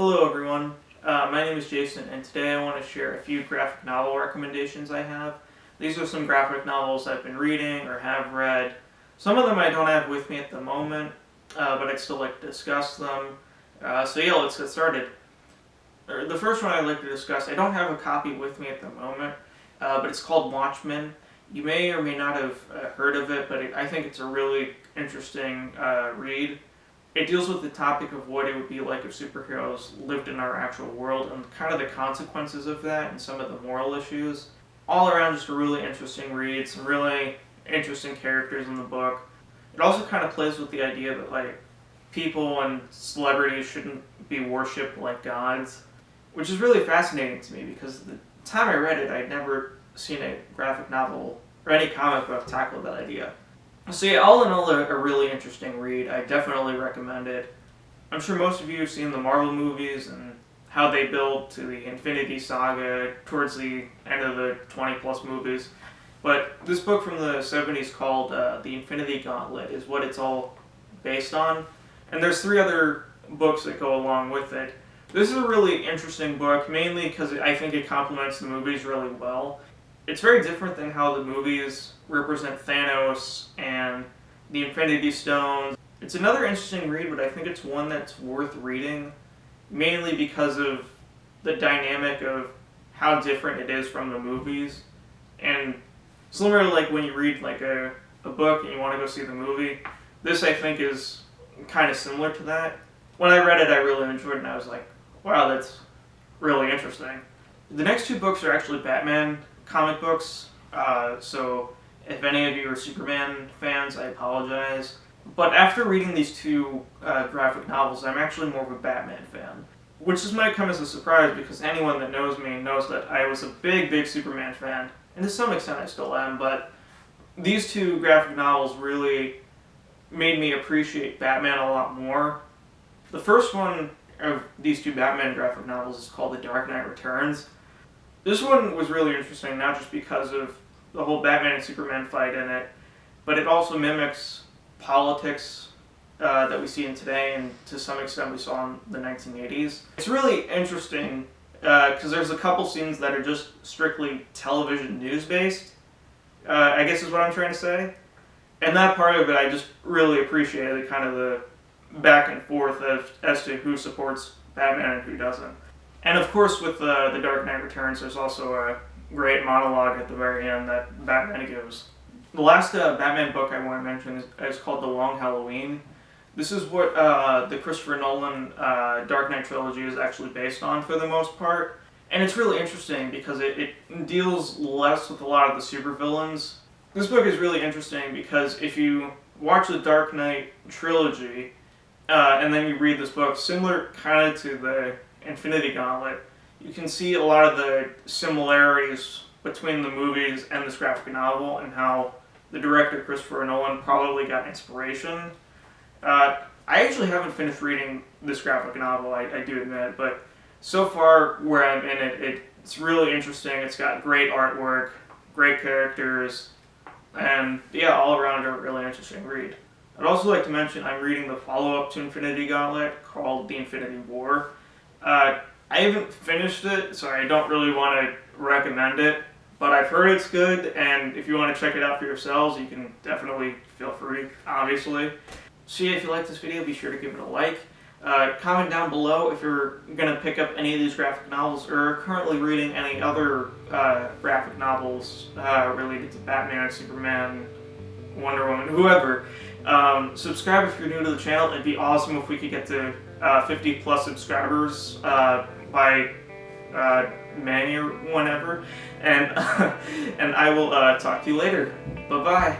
Hello everyone, my name is Jason and today I want to share a few graphic novel recommendations I have. These are some graphic novels I've been reading or have read. Some of them I don't have with me at the moment, but I'd still like to discuss them. So yeah, let's get started. The first one I'd like to discuss, I don't have a copy with me at the moment, but it's called Watchmen. You may or may not have heard of it, but I think it's a really interesting read. It deals with the topic of what it would be like if superheroes lived in our actual world and kind of the consequences of that and some of the moral issues. All around just a really interesting read, some really interesting characters in the book. It also kind of plays with the idea that people and celebrities shouldn't be worshipped like gods, which is really fascinating to me because the time I read it I'd never seen a graphic novel or any comic book tackle that idea. So yeah, all in all, a really interesting read. I definitely recommend it. I'm sure most of you have seen the Marvel movies and how they build to the Infinity Saga towards the end of the 20-plus movies. But this book from the 70s called The Infinity Gauntlet is what it's all based on. And there's 3 other books that go along with it. This is a really interesting book, mainly because I think it complements the movies really well. It's very different than how the movies represent Thanos and the Infinity Stones. It's another interesting read, but I think it's one that's worth reading, mainly because of the dynamic of how different it is from the movies. And similarly, like when you read a book and you want to go see the movie, this I think is kind of similar to that. When I read it, I really enjoyed it, and I was like, wow, that's really interesting. The next 2 books are actually Batman comic books, so if any of you are Superman fans, I apologize. But after reading these 2 graphic novels, I'm actually more of a Batman fan, which might come as a surprise because anyone that knows me knows that I was a big Superman fan, and to some extent I still am, but these 2 graphic novels really made me appreciate Batman a lot more. The first one of these 2 Batman graphic novels is called The Dark Knight Returns. This one was really interesting, not just because of the whole Batman and Superman fight in it, but it also mimics politics that we see in today, and to some extent we saw in the 1980s. It's really interesting because there's a couple scenes that are just strictly television news based, I guess is what I'm trying to say. And that part of it I just really appreciated, kind of the back and forth as to who supports Batman and who doesn't. And of course, with The Dark Knight Returns, there's also a great monologue at the very end that Batman gives. The last Batman book I want to mention is called The Long Halloween. This is what the Christopher Nolan Dark Knight trilogy is actually based on for the most part. And it's really interesting because it deals less with a lot of the supervillains. This book is really interesting because if you watch the Dark Knight trilogy and then you read this book, similar kind of to the Infinity Gauntlet, you can see a lot of the similarities between the movies and this graphic novel and how the director Christopher Nolan probably got inspiration. I actually haven't finished reading this graphic novel, I do admit, but so far where I'm in it, it's really interesting. It's got great artwork, great characters, and yeah, all around a really interesting read. I'd also like to mention I'm reading the follow-up to Infinity Gauntlet called The Infinity War. I haven't finished it, so I don't really want to recommend it, but I've heard it's good, and if you want to check it out for yourselves, you can definitely feel free, obviously. So yeah, if you like this video, be sure to give it a like. Comment down below if you're going to pick up any of these graphic novels or are currently reading any other graphic novels related to Batman, Superman, Wonder Woman, whoever. Subscribe if you're new to the channel. It'd be awesome if we could get to 50 plus subscribers by May or whenever, and and I will talk to you later. Bye bye.